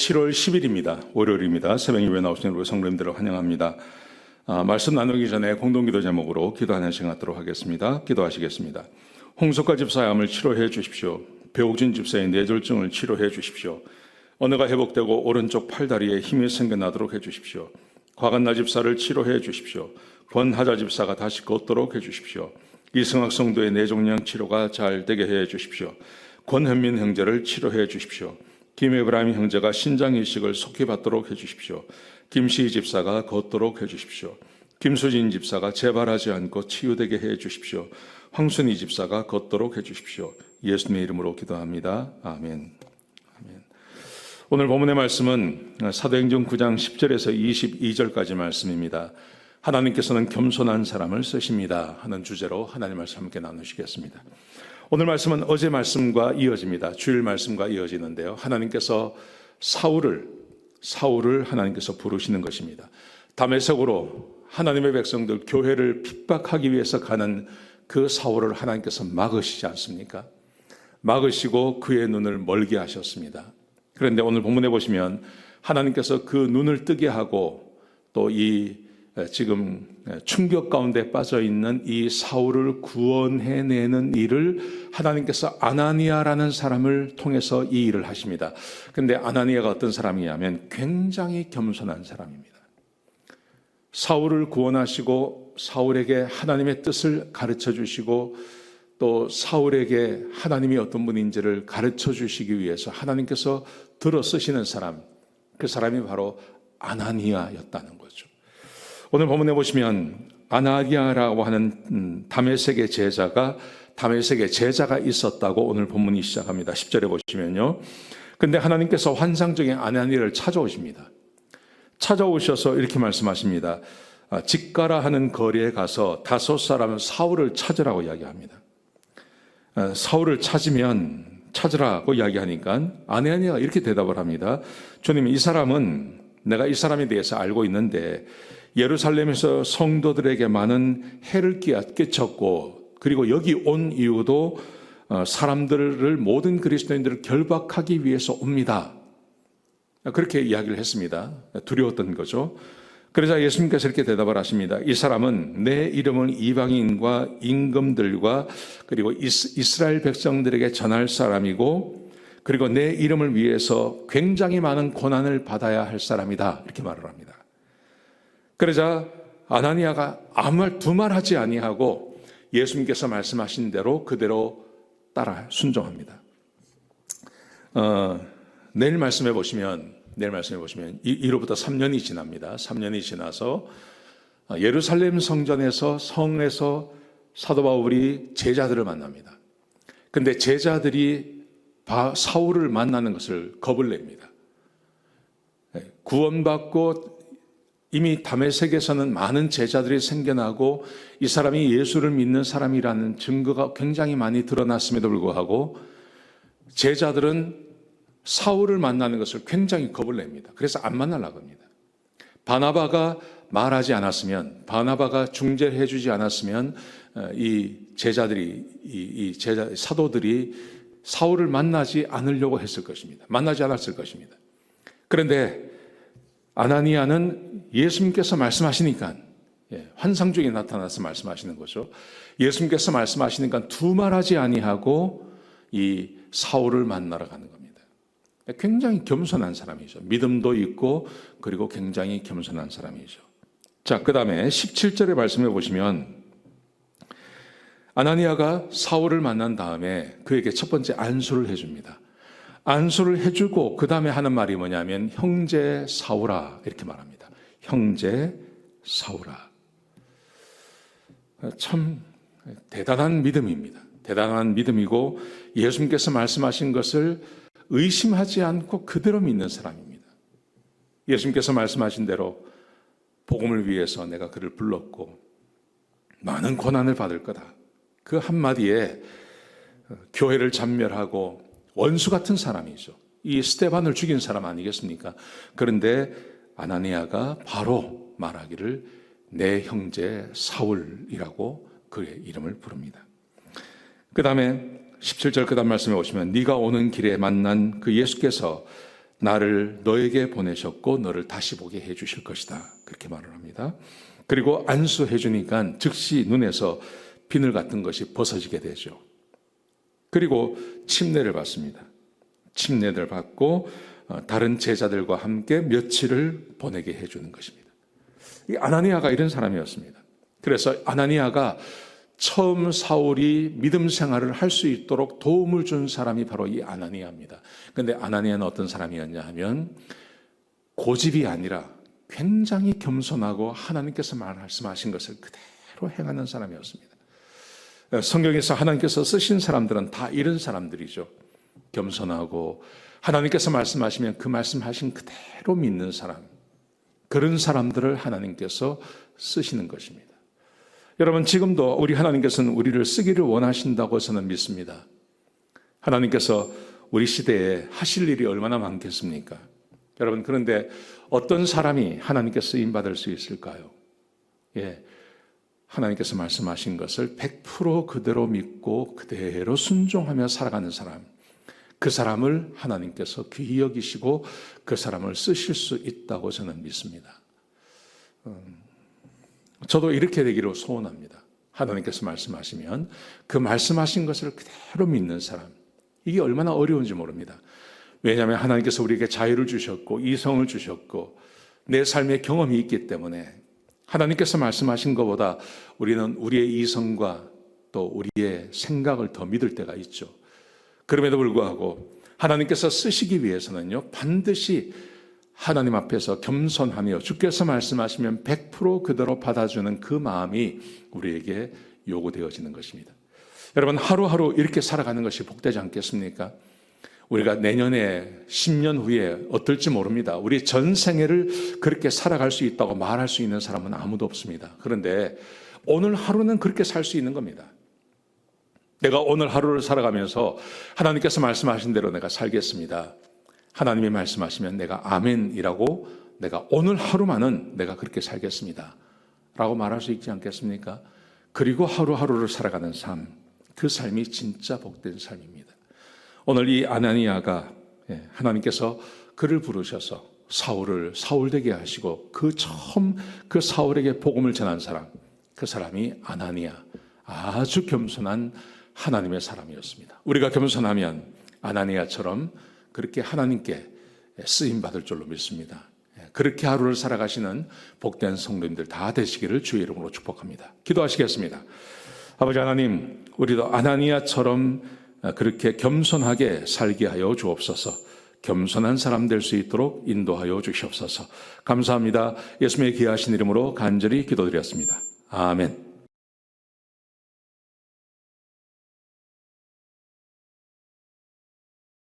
7월 10일입니다. 월요일입니다. 새벽 예배 나오신 우리 성도님들을 환영합니다. 말씀 나누기 전에 공동기도 제목으로 기도하는 시간 갖도록 하겠습니다. 기도하시겠습니다. 홍석화 집사의 암을 치료해 주십시오. 배옥진 집사의 뇌졸중을 치료해 주십시오. 언어가 회복되고 오른쪽 팔다리에 힘이 생겨나도록 해주십시오. 과간나 집사를 치료해 주십시오. 권하자 집사가 다시 걷도록 해주십시오. 이승학 성도의 뇌종양 치료가 잘 되게 해 주십시오. 권현민 형제를 치료해 주십시오. 김에브라임 형제가 신장 이식을 속히 받도록 해주십시오. 김시희 집사가 걷도록 해주십시오. 김수진 집사가 재발하지 않고 치유되게 해주십시오. 황순희 집사가 걷도록 해주십시오. 예수님의 이름으로 기도합니다. 아멘. 아멘. 오늘 본문의 말씀은 사도행전 9장 10절에서 22절까지 말씀입니다. 하나님께서는 겸손한 사람을 쓰십니다 하는 주제로 하나님 말씀 함께 나누시겠습니다. 오늘 말씀은 어제 말씀과 이어집니다. 주일 말씀과 이어지는데요. 하나님께서 사울을 하나님께서 부르시는 것입니다. 다메섹으로 하나님의 백성들 교회를 핍박하기 위해서 가는 그 사울을 하나님께서 막으시지 않습니까? 막으시고 그의 눈을 멀게 하셨습니다. 그런데 오늘 본문에 보시면 하나님께서 그 눈을 뜨게 하고 또 지금 충격 가운데 빠져 있는 이 사울을 구원해내는 일을 하나님께서 아나니아라는 사람을 통해서 이 일을 하십니다. 그런데 아나니아가 어떤 사람이냐면 굉장히 겸손한 사람입니다. 사울을 구원하시고 사울에게 하나님의 뜻을 가르쳐 주시고 또 사울에게 하나님이 어떤 분인지를 가르쳐 주시기 위해서 하나님께서 들어 쓰시는 사람, 그 사람이 바로 아나니아였다는 거죠. 오늘 본문에 보시면 아나니아라고 하는 다메섹의 제자가 있었다고 오늘 본문이 시작합니다. 10절에 보시면요. 근데 하나님께서 환상적인 아나니아를 찾아오십니다. 찾아오셔서 이렇게 말씀하십니다. 직가라 하는 거리에 가서 5사람은 사울을 찾으라고 이야기합니다. 사울을 찾으라고 이야기하니까 아나니아가 이렇게 대답을 합니다. 주님, 내가 이 사람에 대해서 알고 있는데 예루살렘에서 성도들에게 많은 해를 끼쳤고 그리고 여기 온 이유도 사람들을 모든 그리스도인들을 결박하기 위해서 옵니다. 그렇게 이야기를 했습니다. 두려웠던 거죠. 그러자 예수님께서 이렇게 대답을 하십니다. 이 사람은 내 이름을 이방인과 임금들과 그리고 이스라엘 백성들에게 전할 사람이고 그리고 내 이름을 위해서 굉장히 많은 고난을 받아야 할 사람이다. 이렇게 말을 합니다. 그러자 아나니아가 아무 말 두 말 하지 아니하고 예수님께서 말씀하신 대로 그대로 따라 순종합니다. 내일 말씀해 보시면 이로부터 3년이 지납니다. 3년이 지나서 예루살렘 성전에서 성에서 사도 바울이 제자들을 만납니다. 근데 제자들이 사울을 만나는 것을 겁을 냅니다. 구원받고 이미 다메섹에서는 많은 제자들이 생겨나고 이 사람이 예수를 믿는 사람이라는 증거가 굉장히 많이 드러났음에도 불구하고 제자들은 사울을 만나는 것을 굉장히 겁을 냅니다. 그래서 안 만나려고 합니다. 바나바가 말하지 않았으면, 바나바가 중재해 주지 않았으면 이 사도들이 사울을 만나지 않으려고 했을 것입니다. 만나지 않았을 것입니다. 그런데 아나니아는 예수님께서 말씀하시니까 환상 중에 나타나서 말씀하시는 거죠. 예수님께서 말씀하시니까 두 말하지 아니하고 이 사울을 만나러 가는 겁니다. 굉장히 겸손한 사람이죠. 믿음도 있고 그리고 굉장히 겸손한 사람이죠. 자, 그 다음에 17절의 말씀해 보시면 아나니아가 사울을 만난 다음에 그에게 첫 번째 안수를 해줍니다. 안수를 해주고 그 다음에 하는 말이 뭐냐면 형제 사울아 이렇게 말합니다. 형제 사울아. 참 대단한 믿음입니다. 대단한 믿음이고 예수님께서 말씀하신 것을 의심하지 않고 그대로 믿는 사람입니다. 예수님께서 말씀하신 대로 복음을 위해서 내가 그를 불렀고 많은 고난을 받을 거다. 그 한마디에 교회를 잔멸하고 원수 같은 사람이죠. 이 스데반을 죽인 사람 아니겠습니까? 그런데 아나니아가 바로 말하기를 내 형제 사울이라고 그의 이름을 부릅니다. 그 다음에 17절 그 다음 말씀에 오시면 네가 오는 길에 만난 그 예수께서 나를 너에게 보내셨고 너를 다시 보게 해주실 것이다. 그렇게 말을 합니다. 그리고 안수해 주니까 즉시 눈에서 비늘 같은 것이 벗어지게 되죠. 그리고 침례를 받습니다. 침례를 받고 다른 제자들과 함께 며칠을 보내게 해주는 것입니다. 이 아나니아가 이런 사람이었습니다. 그래서 아나니아가 처음 사울이 믿음 생활을 할 수 있도록 도움을 준 사람이 바로 이 아나니아입니다. 그런데 아나니아는 어떤 사람이었냐 하면 고집이 아니라 굉장히 겸손하고 하나님께서 말씀하신 것을 그대로 행하는 사람이었습니다. 성경에서 하나님께서 쓰신 사람들은 다 이런 사람들이죠. 겸손하고 하나님께서 말씀하시면 그 말씀하신 그대로 믿는 사람, 그런 사람들을 하나님께서 쓰시는 것입니다. 여러분, 지금도 우리 하나님께서는 우리를 쓰기를 원하신다고 저는 믿습니다. 하나님께서 우리 시대에 하실 일이 얼마나 많겠습니까? 여러분, 그런데 어떤 사람이 하나님께 쓰임받을 수 있을까요? 하나님께서 말씀하신 것을 100% 그대로 믿고 그대로 순종하며 살아가는 사람, 그 사람을 하나님께서 귀히 여기시고 그 사람을 쓰실 수 있다고 저는 믿습니다. 저도 이렇게 되기를 소원합니다. 하나님께서 말씀하시면 그 말씀하신 것을 그대로 믿는 사람, 이게 얼마나 어려운지 모릅니다. 왜냐하면 하나님께서 우리에게 자유를 주셨고 이성을 주셨고 내 삶의 경험이 있기 때문에 하나님께서 말씀하신 것보다 우리는 우리의 이성과 또 우리의 생각을 더 믿을 때가 있죠. 그럼에도 불구하고 하나님께서 쓰시기 위해서는요, 반드시 하나님 앞에서 겸손하며 주께서 말씀하시면 100% 그대로 받아주는 그 마음이 우리에게 요구되어지는 것입니다. 여러분, 하루하루 이렇게 살아가는 것이 복되지 않겠습니까? 우리가 내년에 10년 후에 어떨지 모릅니다. 우리 전생애를 그렇게 살아갈 수 있다고 말할 수 있는 사람은 아무도 없습니다. 그런데 오늘 하루는 그렇게 살 수 있는 겁니다. 내가 오늘 하루를 살아가면서 하나님께서 말씀하신 대로 내가 살겠습니다. 하나님이 말씀하시면 내가 아멘이라고 내가 오늘 하루만은 내가 그렇게 살겠습니다 라고 말할 수 있지 않겠습니까? 그리고 하루하루를 살아가는 삶, 그 삶이 진짜 복된 삶입니다. 오늘 이 아나니아가 하나님께서 그를 부르셔서 사울을 사울되게 하시고 그 처음 그 사울에게 복음을 전한 사람, 그 사람이 아나니아, 아주 겸손한 하나님의 사람이었습니다. 우리가 겸손하면 아나니아처럼 그렇게 하나님께 쓰임받을 줄로 믿습니다. 그렇게 하루를 살아가시는 복된 성도님들 다 되시기를 주의 이름으로 축복합니다. 기도하시겠습니다. 아버지 하나님, 우리도 아나니아처럼 그렇게 겸손하게 살게 하여 주옵소서. 겸손한 사람 될 수 있도록 인도하여 주시옵소서. 감사합니다. 예수님의 귀하신 이름으로 간절히 기도드렸습니다. 아멘.